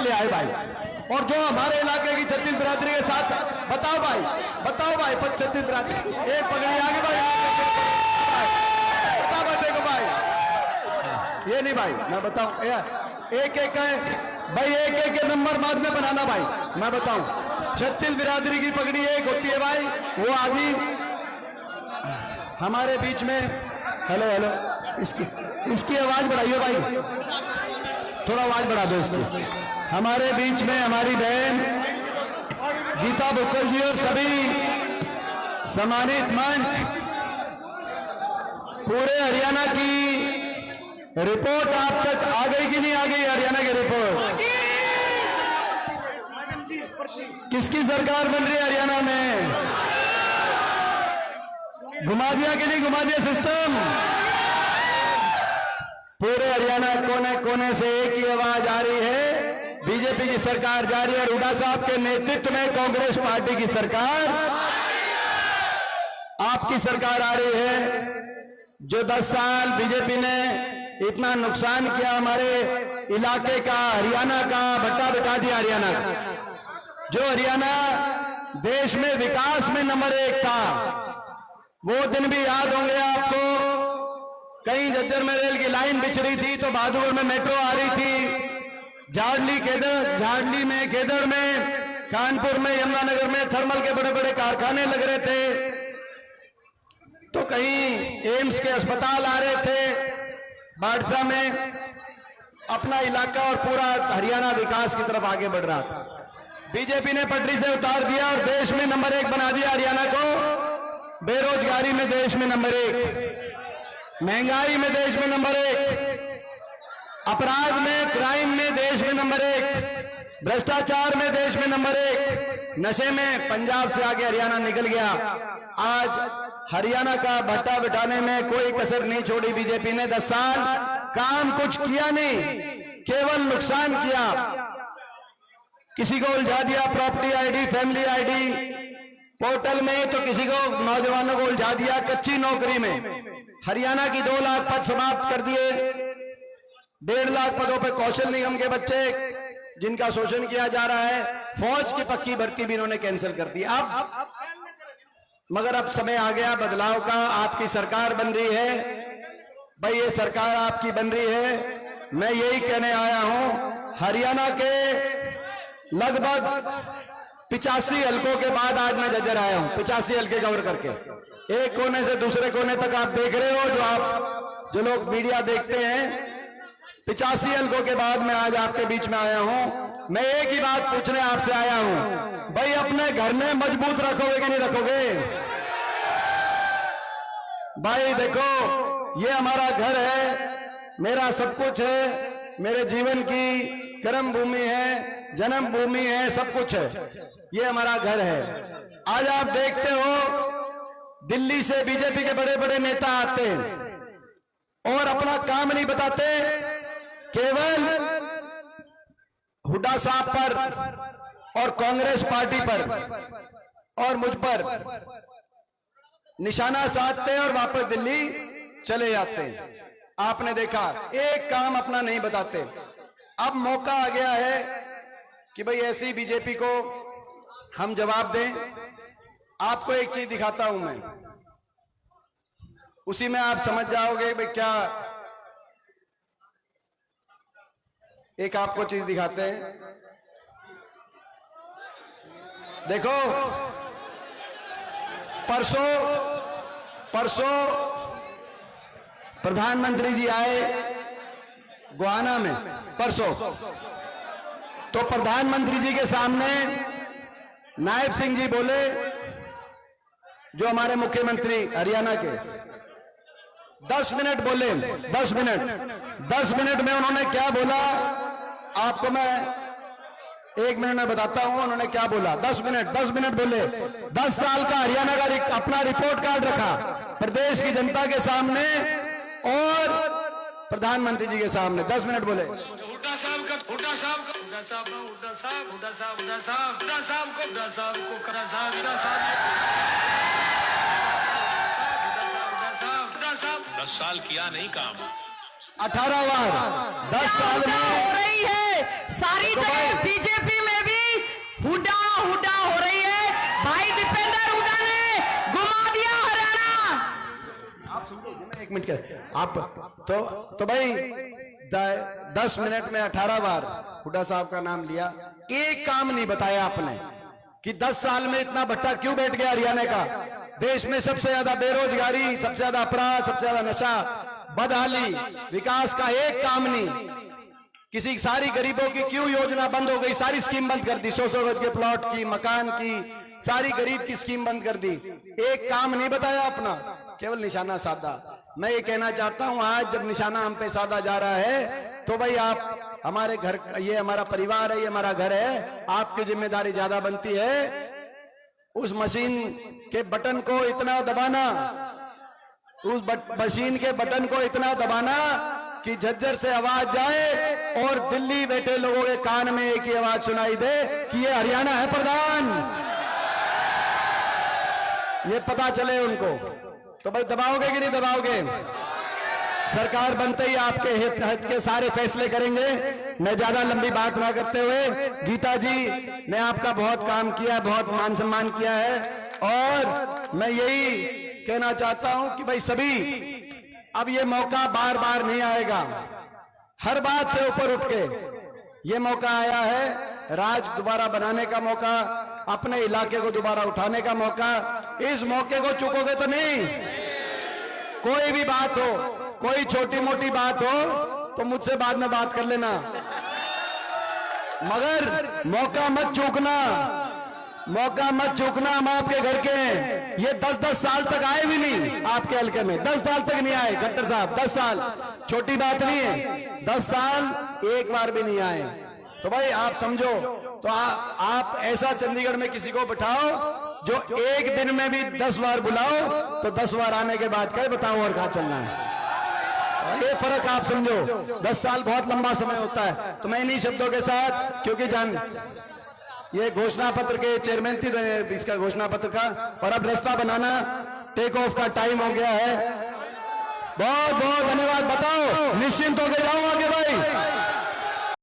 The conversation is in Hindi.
लिए आए भाई। और जो हमारे इलाके की छत्तीस बिरादरी के साथ, बताओ भाई पर छत्तीस बिरादरी एक पगड़ी आगे भाई, बताओ भाई, देखो भाई, ये नहीं भाई, मैं बताऊं एक एक है भाई, एक एक नंबर बाद में बनाना भाई। मैं बताऊं, छत्तीस बिरादरी की पगड़ी एक होती है भाई, वो आदि हमारे बीच में। हेलो हेलो, इसकी आवाज बढ़ाइए भाई, थोड़ा आवाज बढ़ा दो इसकी। हमारे बीच में हमारी बहन गीता बुक्कल जी और सभी सम्मानित मंच, पूरे हरियाणा की रिपोर्ट आप तक आ गई कि नहीं आ गई? हरियाणा की रिपोर्ट, किसकी सरकार बन रही है हरियाणा में? घुमा दिया कि नहीं घुमा दिया सिस्टम? पूरे हरियाणा कोने कोने से एक ही आवाज आ रही है, बीजेपी की सरकार जा रही है और हुड्डा साहब के नेतृत्व में कांग्रेस पार्टी की सरकार, आपकी सरकार आ रही है। जो 10 साल बीजेपी ने इतना नुकसान किया हमारे इलाके का, हरियाणा का, बट्टा बिठा दिया हरियाणा का। जो हरियाणा देश में विकास में नंबर 1 था, वो दिन भी याद होंगे आपको। कहीं झज्जर में रेल की लाइन बिछ रही थी तो बहादुरगढ़ में मेट्रो आ रही थी, झाड़ली में, केदर में, कानपुर में, यमुनानगर में थर्मल के बड़े बड़े कारखाने लग रहे थे, तो कहीं एम्स के अस्पताल आ रहे थे, बाड़सा में अपना इलाका और पूरा हरियाणा विकास की तरफ आगे बढ़ रहा था। बीजेपी ने पटरी से उतार दिया और देश में नंबर 1 बना दिया हरियाणा को। बेरोजगारी में देश में नंबर 1, महंगाई में देश में नंबर 1, अपराध में, क्राइम में देश में नंबर 1, भ्रष्टाचार में देश में नंबर 1, नशे में पंजाब से आगे हरियाणा निकल गया। आज हरियाणा का भट्टा बिठाने में कोई कसर नहीं छोड़ी बीजेपी ने। 10 साल काम कुछ किया नहीं, केवल नुकसान किया। किसी को उलझा दिया property ID, family ID portal में, तो किसी को, नौजवानों को उलझा दिया कच्ची नौकरी में। हरियाणा की 2 लाख पद समाप्त कर दिए, 1.5 लाख पदों पे कौशल निगम के बच्चे जिनका शोषण किया जा रहा है। फौज की पक्की भर्ती भी इन्होंने कैंसिल कर दी। मगर अब समय आ गया बदलाव का, आपकी सरकार बन रही है भाई, ये सरकार आपकी बन रही है। मैं यही कहने आया हूं, हरियाणा के लगभग 85 हलकों के बाद आज मैं झज्जर आया हूं, 85 हलके कवर करके, एक कोने से दूसरे कोने तक आप देख रहे हो, जो लोग मीडिया देखते हैं, 85 हलकों के बाद मैं आज आपके बीच में आया हूं। मैं एक ही बात पूछने आपसे आया हूं, भाई अपने घर में मजबूत रखोगे कि नहीं रखोगे? भाई देखो, ये हमारा घर है, मेरा सब कुछ है, मेरे जीवन की कर्म भूमि है, जन्म भूमि है, सब कुछ है, ये हमारा घर है। आज आप देखते हो दिल्ली से बीजेपी के बड़े बड़े नेता आते हैं और अपना काम नहीं बताते, केवल हुड्डा साहब पर और कांग्रेस पार्टी पर और मुझ पर निशाना साधते हैं और वापस दिल्ली चले जाते हैं। आपने देखा, एक काम अपना नहीं बताते। अब मौका आ गया है कि भाई ऐसी बीजेपी को हम जवाब दें। आपको एक चीज दिखाता हूं मैं, उसी में आप समझ जाओगे भाई क्या। एक आपको चीज दिखाते हैं, देखो परसों प्रधानमंत्री जी आए गोहाना में, परसों तो प्रधानमंत्री जी के सामने नायब सिंह जी बोले, जो हमारे मुख्यमंत्री हरियाणा के, 10 मिनट बोले, 10 मिनट में उन्होंने क्या बोला आपको मैं 1 मिनट में बताता हूं उन्होंने क्या बोला। 10 मिनट बोले, 10 साल का हरियाणा का अपना रिपोर्ट कार्ड रखा प्रदेश की जनता के सामने और प्रधानमंत्री जी के सामने। 10 मिनट बोले। हुड्डा साहब को करा साहब, हुड्डा साहब 10 साल किया नहीं काम, 18 बार 10 साल में हो रही है, सारी जगह मिनट के आप तो भाई 10 मिनट में 18 बार हुड्डा साहब का नाम लिया, एक काम नहीं बताया आपने कि 10 साल में इतना भट्टा क्यों बैठ गया हरियाणा का। देश में सबसे ज्यादा बेरोजगारी, सबसे ज्यादा अपराध, सबसे ज्यादा नशा, बदहाली, विकास का एक काम नहीं। किसी सारी गरीबों की क्यों योजना बंद हो गई, सारी स्कीम बंद कर दी, 100 गज के प्लॉट की, मकान की, सारी गरीब की स्कीम बंद कर दी। एक काम नहीं बताया अपना, केवल निशाना साधा। मैं ये कहना चाहता हूं आज जब निशाना हम पे साधा जा रहा है तो भाई आप हमारे घर, ये हमारा परिवार है, ये हमारा घर है, आपकी जिम्मेदारी ज्यादा बनती है। उस मशीन के बटन को इतना दबाना, उस मशीन के बटन को इतना दबाना कि झज्जर से आवाज जाए और दिल्ली बैठे लोगों के कान में एक ही आवाज सुनाई दे कि ये हरियाणा है प्रधान, ये पता चले उनको। तो भाई दबाओगे कि नहीं दबाओगे? सरकार बनते ही आपके हित के सारे फैसले करेंगे। मैं ज्यादा लंबी बात ना करते हुए, गीता जी ने आपका बहुत काम किया, बहुत मान सम्मान किया है, और मैं यही कहना चाहता हूं कि भाई सभी, अब ये मौका बार बार नहीं आएगा। हर बात से ऊपर उठ के ये मौका आया है, राज दोबारा बनाने का मौका, अपने इलाके को दोबारा उठाने का मौका। इस मौके को चुकोगे तो नहीं। कोई भी बात हो, कोई छोटी मोटी बात हो तो मुझसे बाद में बात कर लेना, मगर मौका मत चूकना, मौका मत चूकना। हम आपके घर के हैं। ये 10-10 साल तक आए भी नहीं आपके हल्के में, 10 साल तक नहीं आए खट्टर साहब, 10 साल छोटी बात नहीं है, 10 साल एक बार भी नहीं आए। तो भाई आप समझो, तो आप ऐसा चंडीगढ़ में किसी को बिठाओ जो एक दिन में भी 10 बार बुलाओ तो 10 बार आने के बाद कहे बताओ और कहां चलना है। ये फर्क आप समझो, 10 साल बहुत लंबा समय होता है। तो मैं इन्हीं शब्दों के साथ, क्योंकि जान ये घोषणा पत्र के चेयरमैन थी इसका घोषणा पत्र का, और अब रास्ता बनाना, टेक ऑफ का टाइम हो गया है। बहुत बहुत धन्यवाद। बताओ निश्चिंत होकर जाओ आगे भाई।